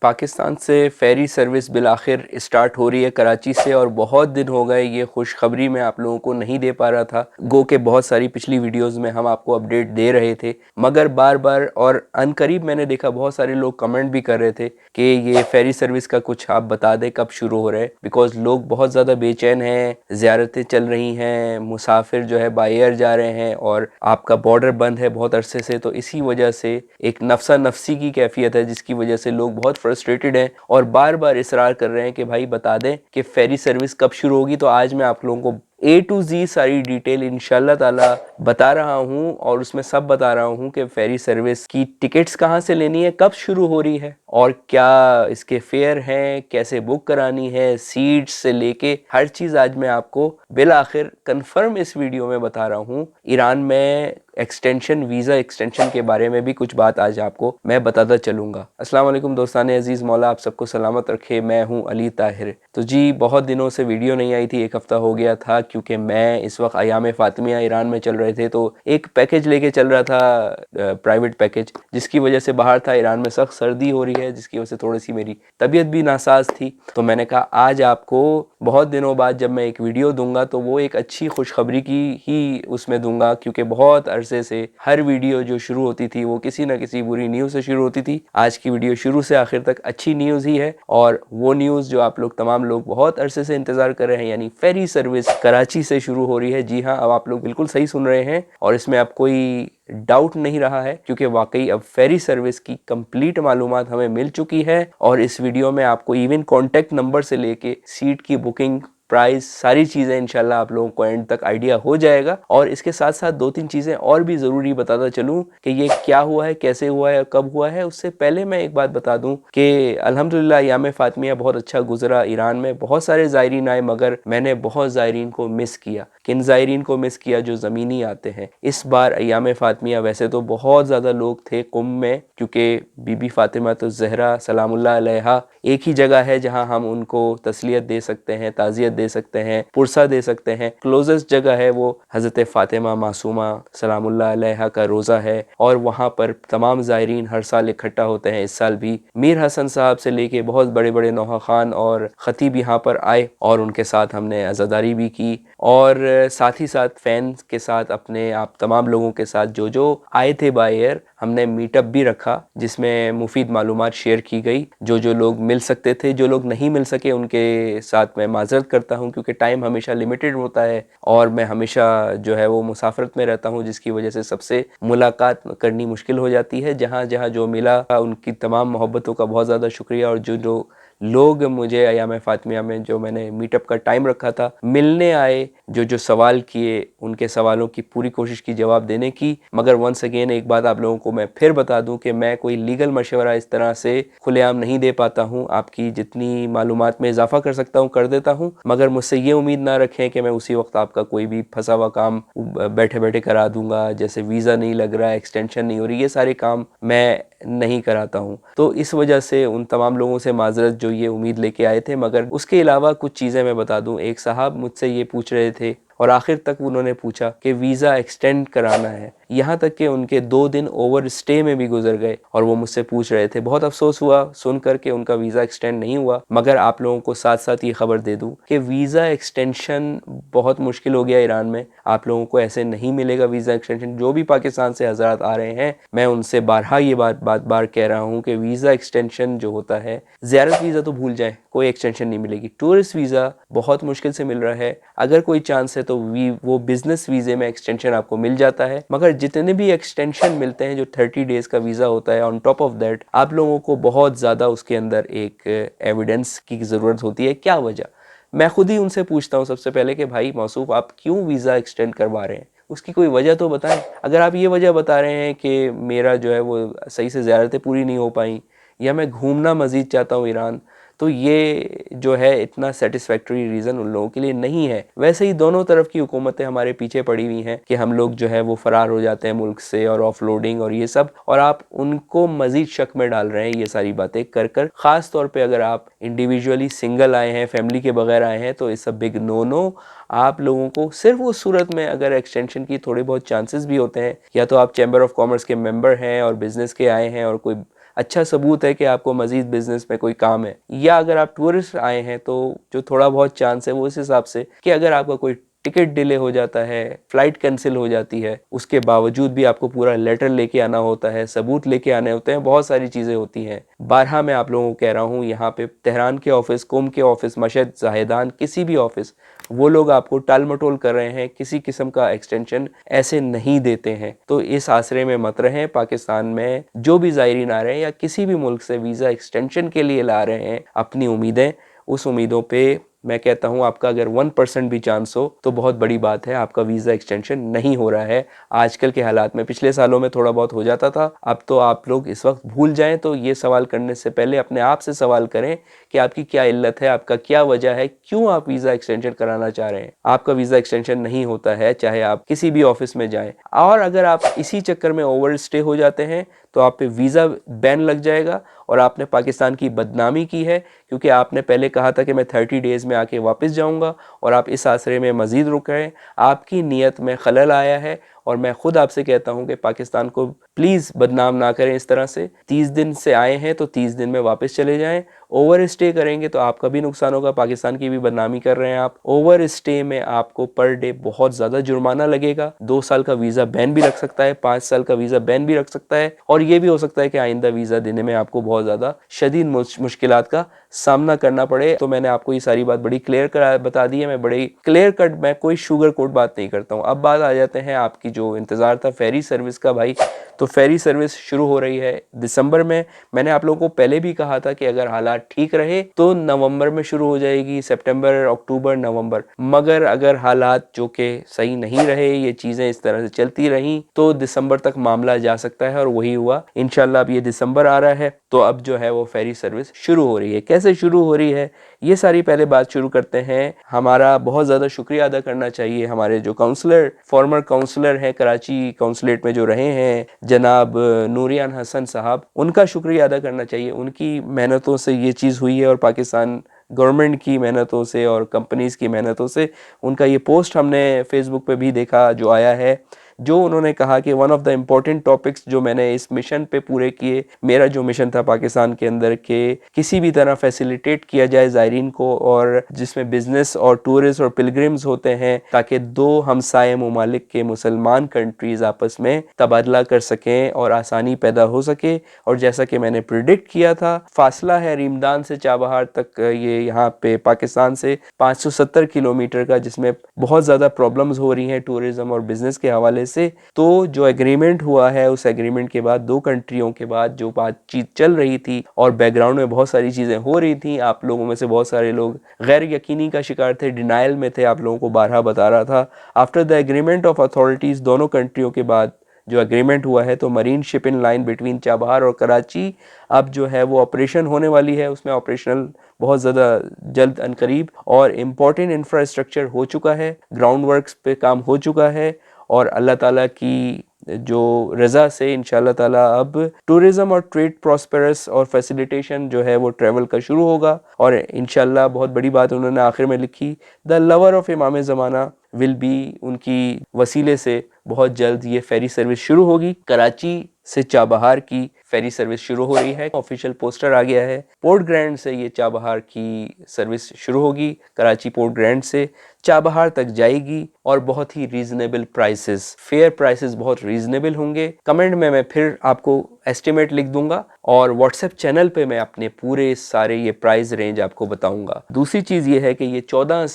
पाकिस्तान से ferry service bill आखिर start हो रही है कराची से, और बहुत दिन हो गए ये खुशखबरी मैं आप लोगों को नहीं दे पा रहा था। गो के बहुत सारी पिछली वीडियोस में हम आपको अपडेट दे रहे थे, मगर बार बार और अनकरीब मैंने देखा बहुत सारे लोग कमेंट भी कर रहे थे कि ये फेरी सर्विस का कुछ आप बता दें कब शुरू हो रहा है, बिकॉज लोग बहुत ज़्यादा बेचैन हैं, ज़ियारतें चल रही हैं, मुसाफिर जो है बाय एयर जा रहे हैं और आपका बॉर्डर बंद है बहुत अरसे से, तो इसी वजह से एक नफसा नफसी की कैफियत है जिसकी वजह से लोग बहुत फ्रस्ट्रेटेड हैं और बार बार इसरार कर रहे हैं कि भाई बता दें कि फेरी सर्विस कब शुरू होगी। तो आज मैं आप लोगों को A to Z सारी डिटेल इंशाल्लाह ताला बता रहा हूँ, और उसमें सब बता रहा हूँ कि फेरी सर्विस की टिकट्स कहाँ से लेनी है, कब शुरू हो रही है और क्या इसके फेयर हैं, कैसे बुक करानी है, सीट्स से लेके हर चीज़ आज मैं आपको बिल आखिर कंफर्म इस वीडियो में बता रहा हूँ। ईरान में एक्सटेंशन, वीज़ा एक्सटेंशन के बारे में भी कुछ बात आज आपको मैं बताता चलूँगा। अस्सलाम वालेकुम दोस्तान अजीज़, मौला आप सबको सलामत रखे। मैं हूँ अली ताहिर। तो जी बहुत दिनों से वीडियो नहीं आई थी, एक हफ़्ता हो गया था, क्योंकि मैं इस वक्त अयाम फ़ातिमिया ईरान में चल रहे थे, तो एक पैकेज लेके चल रहा था, प्राइवेट पैकेज, जिसकी वजह से बाहर था। ईरान में सख्त सर्दी हो रही है जिसकी वजह से थोड़ी सी मेरी तबीयत भी नासाज थी, तो मैंने कहा आज आपको बहुत दिनों बाद जब मैं एक वीडियो दूंगा तो वो एक अच्छी खुशखबरी की ही उसमें दूंगा, क्योंकि बहुत अरसे से हर वीडियो जो शुरू होती थी वो किसी ना किसी बुरी न्यूज़ से शुरू होती थी। आज की वीडियो शुरू से आखिर तक अच्छी न्यूज़ ही है, और वो न्यूज़ जो आप लोग तमाम लोग बहुत अरसे से इंतज़ार कर रहे हैं, यानी फेरी सर्विस कराची से शुरू हो रही है। जी हाँ, अब आप लोग बिल्कुल सही सुन रहे हैं और इसमें अब कोई डाउट नहीं रहा है, क्योंकि वाकई अब फेरी सर्विस की कंप्लीट मालूमात हमें मिल चुकी है। और इस वीडियो में आपको इवन कॉन्टैक्ट नंबर से लेके सीट की बुकिंग, प्राइस, सारी चीज़ें इंशाल्लाह आप लोगों को एंड तक आइडिया हो जाएगा। और इसके साथ साथ दो तीन चीज़ें और भी ज़रूरी बताता चलूँ कि ये क्या हुआ है, कैसे हुआ है, कब हुआ है। उससे पहले मैं एक बात बता दूं कि अल्हम्दुलिल्लाह याम फ़ातिमिया बहुत अच्छा गुजरा। ईरान में बहुत सारे ज़ायरीन आए, मगर मैंने बहुत ज़ायरीन को मिस किया। किन ज़ायरीन को मिस किया? जो ज़मीनी आते हैं। इस बार अय्याम फ़ातिमिया वैसे तो बहुत ज़्यादा लोग थे कुंभ में, क्योंकि बीबी फ़ातिमा तो ज़हरा सलामुल्लाह अलैहा एक ही जगह है जहां हम उनको तसलियत दे सकते हैं, ताज़ियत दे सकते हैं, पुरसा दे सकते हैं। क्लोजेस्ट जगह है वो हज़रत फ़ातिमा मासूमा सलामुल्लाह अलैहा का रोज़ा है, और वहाँ पर तमाम ज़ायरीन हर साल इकट्ठा होते हैं। इस साल भी मीर हसन साहब से लेके बहुत बड़े बड़े नौहा खान और ख़तीब यहाँ पर आए, और उनके साथ हमने अज़ादारी भी की, और साथ ही साथ फ़ैन्स के साथ अपने आप तमाम लोगों के साथ जो जो आए थे बाय एयर, हमने मीटअप भी रखा जिसमें मुफीद मालूमात शेयर की गई। जो जो लोग मिल सकते थे, जो लोग नहीं मिल सके, उनके साथ मैं माजरत करता हूं, क्योंकि टाइम हमेशा लिमिटेड होता है और मैं हमेशा जो है वो मुसाफरत में रहता हूं, जिसकी वजह से सबसे मुलाकात करनी मुश्किल हो जाती है। जहाँ जहाँ जो मिला उनकी तमाम मोहब्बतों का बहुत ज़्यादा शुक्रिया। और जो जो लोग मुझे अय्याम फ़ातिमिया में जो मैंने मीटअप का टाइम रखा था मिलने आए, जो जो सवाल किए, उनके सवालों की पूरी कोशिश की जवाब देने की। मगर वंस अगेन एक बात आप लोगों को मैं फिर बता दूं कि मैं कोई लीगल मशवरा इस तरह से खुलेआम नहीं दे पाता हूं। आपकी जितनी मालूमात में इजाफा कर सकता हूं कर देता हूं, मगर मुझसे ये उम्मीद ना रखें कि मैं उसी वक्त आपका कोई भी फंसा हुआ काम बैठे बैठे करा दूंगा, जैसे वीज़ा नहीं लग रहा, एक्सटेंशन नहीं हो रही, ये सारे काम मैं नहीं कराता हूँ। तो इस वजह से उन तमाम लोगों से माजरत जो ये उम्मीद लेके आए थे। मगर उसके अलावा कुछ चीज़ें मैं बता दूँ। एक साहब मुझसे ये पूछ रहे थे, और आखिर तक उन्होंने पूछा कि वीज़ा एक्सटेंड कराना है, यहाँ तक कि उनके 2 दिन ओवर स्टे में भी गुजर गए, और वो मुझसे पूछ रहे थे। बहुत अफसोस हुआ सुनकर के उनका वीज़ा एक्सटेंड नहीं हुआ। मगर आप लोगों को साथ साथ ये खबर दे दूँ कि वीज़ा एक्सटेंशन बहुत मुश्किल हो गया ईरान में। आप लोगों को ऐसे नहीं मिलेगा वीज़ा एक्सटेंशन। जो भी पाकिस्तान से हज़रात आ रहे हैं, मैं उनसे बारहा ये बात बार कह रहा हूँ कि वीज़ा एक्सटेंशन जो होता है, ज़ियारत वीज़ा तो भूल जाएं, कोई एक्सटेंशन नहीं मिलेगी। टूरिस्ट वीज़ा बहुत मुश्किल से मिल रहा है। अगर कोई चांस है तो वो बिज़नेस वीज़े में एक्सटेंशन आपको मिल जाता है। मगर जितने भी एक्सटेंशन मिलते हैं, जो 30 डेज़ का वीज़ा होता है, ऑन टॉप ऑफ दैट आप लोगों को बहुत ज़्यादा उसके अंदर एक एविडेंस की ज़रूरत होती है। क्या वजह? मैं खुद ही उनसे पूछता हूँ सबसे पहले कि भाई मौसूफ, आप क्यों वीज़ा एक्सटेंड करवा रहे हैं? उसकी कोई वजह तो बताएं। अगर आप ये वजह बता रहे हैं कि मेरा जो है वो सही से ज़ियारतें पूरी नहीं हो पाई, या मैं घूमना मज़ीद चाहता हूँ ईरान, तो ये जो है इतना सेटिस्फैक्टरी रीज़न उन लोगों के लिए नहीं है। वैसे ही दोनों तरफ की हुकूमतें हमारे पीछे पड़ी हुई हैं कि हम लोग जो है वो फ़रार हो जाते हैं मुल्क से, और ऑफलोडिंग और ये सब, और आप उनको मज़ीद शक में डाल रहे हैं ये सारी बातें कर कर। ख़ास तौर पे अगर आप इंडिविजुअली सिंगल आए हैं, फैमिली के बगैर आए हैं, तो it's a big no no. आप लोगों को सिर्फ उस सूरत में अगर एक्सटेंशन की थोड़े बहुत चांसेस भी होते हैं, या तो आप चैम्बर ऑफ कॉमर्स के मेंबर हैं और बिज़नेस के आए हैं, और कोई अच्छा सबूत है कि आपको मजीद बिजनेस में कोई काम है। या अगर आप टूरिस्ट आए हैं तो जो थोड़ा बहुत चांस है वो इस हिसाब से कि अगर आपका कोई टिकट डिले हो जाता है, फ्लाइट कैंसिल हो जाती है, उसके बावजूद भी आपको पूरा लेटर लेके आना होता है, सबूत लेके आने होते हैं, बहुत सारी चीज़ें होती हैं। बारहा मैं आप लोगों को कह रहा हूँ, यहाँ पे तेहरान के ऑफिस, कुम के ऑफिस, मशहद, जाहिदान, किसी भी ऑफिस, वो लोग आपको टाल मटोल कर रहे हैं, किसी किस्म का एक्सटेंशन ऐसे नहीं देते हैं। तो इस आसरे में मत रहें। पाकिस्तान में जो भी ज़ायरीन आ रहे हैं या किसी भी मुल्क से वीज़ा एक्सटेंशन के लिए ला रहे हैं अपनी उम्मीदें, उस उम्मीदों पे मैं कहता हूँ आपका अगर 1% भी चांस हो तो बहुत बड़ी बात है, आपका वीज़ा एक्सटेंशन नहीं हो रहा है आजकल के हालात में। पिछले सालों में थोड़ा बहुत हो जाता था, अब तो आप लोग इस वक्त भूल जाएं। तो ये सवाल करने से पहले अपने आप से सवाल करें कि आपकी क्या इल्लत है, आपका क्या वजह है, क्यों आप वीज़ा एक्सटेंशन कराना चाह रहे हैं। आपका वीज़ा एक्सटेंशन नहीं होता है चाहे आप किसी भी ऑफिस में जाएं। और अगर आप इसी चक्कर में ओवर स्टे हो जाते हैं तो आप पे वीज़ा बैन लग जाएगा और आपने पाकिस्तान की बदनामी की है, क्योंकि आपने पहले कहा था कि मैं 30 डेज़ में आके वापस जाऊंगा और आप इस आसरे में मज़ीद रुक रहे हैं। आपकी नीयत में खलल आया है और मैं खुद आपसे कहता हूं कि पाकिस्तान को प्लीज़ बदनाम ना करें इस तरह से। 30 दिन से आए हैं तो 30 दिन में वापस चले जाएं। ओवर स्टे करेंगे तो आपका भी नुकसान होगा, पाकिस्तान की भी बदनामी कर रहे हैं आप। ओवर स्टे में आपको पर डे बहुत ज़्यादा जुर्माना लगेगा, 2 साल का वीज़ा बैन भी रख सकता है, 5 साल का वीज़ा बैन भी रख सकता है, और ये भी हो सकता है कि आइंदा वीज़ा देने में आपको बहुत ज़्यादा शदीद मुश्किलात का सामना करना पड़े। तो मैंने आपको ये सारी बात बड़ी क्लियर कर बता दी है, मैं बड़ी क्लियर कट, मैं कोई शुगर कोट बात नहीं करता हूँ। अब बात आ जाते हैं आपकी जो इंतज़ार था फेरी सर्विस का भाई। तो फेरी सर्विस शुरू हो रही है दिसंबर में। मैंने आप लोगों को पहले भी कहा था कि अगर हालात ठीक रहे तो नवंबर में शुरू हो जाएगी, सितंबर, अक्टूबर, नवंबर। मगर अगर हालात जो कि सही नहीं रहे, ये चीज़ें इस तरह से चलती रहीं, तो दिसंबर तक मामला जा सकता है, और वही हुआ। इंशाल्लाह अब ये दिसंबर आ रहा है तो अब जो है वो फेरी सर्विस शुरू हो रही है। कैसे शुरू हो रही है ये सारी पहले बात शुरू करते हैं। हमारा बहुत ज़्यादा शुक्रिया अदा करना चाहिए हमारे जो काउंसलर, फॉर्मर काउंसलर हैं कराची काउंसलेट में जो रहे हैं, जनाब नूरियान हसन साहब, उनका शुक्रिया अदा करना चाहिए। उनकी मेहनतों से ये चीज़ हुई है और पाकिस्तान गवर्नमेंट की मेहनतों से और कंपनीज़ की मेहनतों से। उनका ये पोस्ट हमने फेसबुक पे भी देखा जो आया है, जो उन्होंने कहा कि one of the important topics जो मैंने इस मिशन पे पूरे किए, मेरा जो मिशन था पाकिस्तान के अंदर के किसी भी तरह फैसिलिटेट किया जाए ज़ायरीन को, और जिसमें बिजनेस और टूरिस्ट और पिलग्रिम्स होते हैं, ताकि दो हमसाये ममालिक के मुसलमान कंट्रीज़ आपस में तबादला कर सकें और आसानी पैदा हो सके। और जैसा कि मैंने प्रिडिक्ट किया था, फासला है रीमदान से चाबहार तक, ये यहाँ पे पाकिस्तान से 570 किलोमीटर का, जिसमें बहुत ज़्यादा प्रॉब्लम्स हो रही हैं टूरिज़्म और बिज़नेस के हवाले से। तो जो एग्रीमेंट हुआ है, उस एग्रीमेंट के बाद, दो कंट्रियों के बाद जो बातचीत चल रही थी और बैकग्राउंड में बहुत सारी चीज़ें हो रही थी, आप लोगों में से बहुत सारे लोग गैर यकीनी का शिकार थे, डिनाइल में थे, आप लोगों को बारहा बता रहा था। After the agreement of authorities, दोनों कंट्रियों के बाद जो एग्रीमेंट हुआ है, तो marine shipping line between Chabahar और कराची अब जो है वो ऑपरेशन होने वाली है। उसमें ऑपरेशनल बहुत ज़्यादा जल्द अनकरीब, और इम्पॉर्टेंट इंफ्रास्ट्रक्चर हो चुका है, ग्राउंड वर्क्स पे काम हो चुका है, और अल्लाह ताला की जो रज़ा से इंशाल्लाह ताला अब टूरिज़्म और ट्रेड प्रॉस्पेरस और फैसिलिटेशन जो है वो ट्रैवल का शुरू होगा। और इंशाल्लाह बहुत बड़ी बात उन्होंने आखिर में लिखी, द लवर ऑफ इमाम ज़माना विल बी, उनकी वसीले से बहुत जल्द ये फेरी सर्विस शुरू होगी। कराची से चाबहार की फेरी सर्विस शुरू हो रही है, ऑफिशियल पोस्टर आ गया है। पोर्ट ग्रैंड से ये चाबहार की सर्विस शुरू होगी, कराची पोर्ट ग्रैंड से चाबहार तक जाएगी, और बहुत ही रीजनेबल प्राइसेस, फेयर प्राइसेस बहुत रीजनेबल होंगे। कमेंट में मैं फिर आपको एस्टिमेट लिख दूंगा, और व्हाट्सएप चैनल पे मैं अपने पूरे सारे ये प्राइस रेंज आपको बताऊंगा। दूसरी चीज़ ये है कि ये 12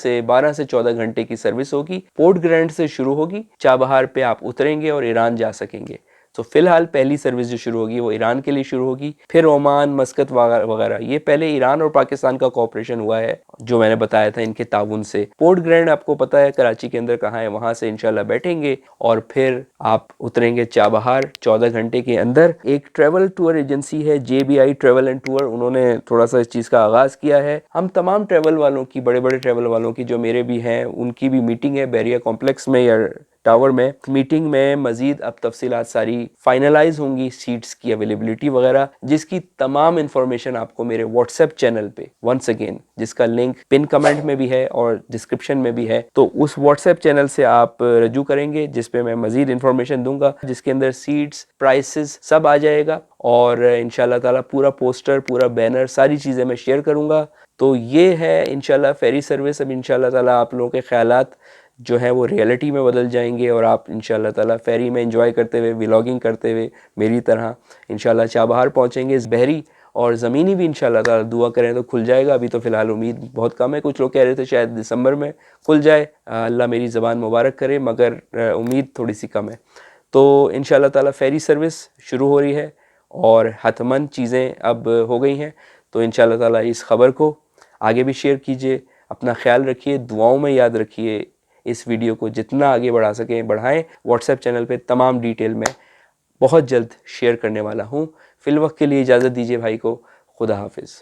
से 14 घंटे की सर्विस होगी, पोर्ट ग्रैंड से शुरू होगी, चाबहार पे आप उतरेंगे और ईरान जा सकेंगे। तो फिलहाल पहली सर्विस जो शुरू होगी वो ईरान के लिए शुरू होगी, फिर ओमान, मस्कत वगैरह। ये पहले ईरान और पाकिस्तान का कोऑपरेशन हुआ है जो मैंने बताया था इनके ताउन से। पोर्ट ग्रैंड आपको पता है कराची के अंदर कहाँ है, वहां से इंशाल्लाह बैठेंगे और फिर आप उतरेंगे चाबहार 14 घंटे के अंदर। एक ट्रैवल टूर एजेंसी है JBI ट्रैवल एंड टूर, उन्होंने थोड़ा सा इस चीज़ का आगाज़ किया है। हम तमाम ट्रैवल वालों की, बड़े बड़े ट्रैवल वालों की, जो मेरे भी हैं, उनकी भी मीटिंग है बैरिया कॉम्प्लेक्स में या टावर में। मीटिंग में मजीद अब तफसीलात सारी फाइनलाइज होंगी, सीट्स की अवेलेबिलिटी वगैरह, जिसकी तमाम इंफॉर्मेशन आपको मेरे व्हाट्सएप चैनल पे, वंस अगेन जिसका लिंक लिंक पिन कमेंट में भी है और डिस्क्रिप्शन में भी है। तो उस व्हाट्सएप चैनल से आप रजू करेंगे जिस पे मैं मजीद इन्फॉर्मेशन दूंगा, जिसके अंदर सीट्स, प्राइसेस सब आ जाएगा और इंशाल्लाह ताला पूरा पोस्टर, पूरा बैनर, सारी चीज़ें मैं शेयर करूंगा। तो ये है इंशाल्लाह फेरी सर्विस। अब इंशाल्लाह ताला आप लोगों के ख्यालात जो है वो रियलिटी में बदल जाएंगे और आप इंशाल्लाह ताला फेरी में एंजॉय करते हुए, व्लॉगिंग करते हुए मेरी तरह इंशाल्लाह चाबहार पहुंचेंगे। इस बहरी और ज़मीनी भी इंशाल्लाह ताला दुआ करें तो खुल जाएगा। अभी तो फ़िलहाल उम्मीद बहुत कम है, कुछ लोग कह रहे थे शायद दिसंबर में खुल जाए, अल्लाह मेरी ज़बान मुबारक करे, मगर उम्मीद थोड़ी सी कम है। तो इंशाल्लाह ताला फेरी सर्विस शुरू हो रही है और हतमन चीज़ें अब हो गई हैं। तो इंशाल्लाह ताला इस ख़बर को आगे भी शेयर कीजिए, अपना ख्याल रखिए, दुआओं में याद रखिए। इस वीडियो को जितना आगे बढ़ा सकें बढ़ाएं। व्हाट्सएप चैनल पे तमाम डिटेल में बहुत जल्द शेयर करने वाला हूँ। फ़िल वक्त के लिए इजाज़त दीजिए भाई को। खुदा हाफिज़।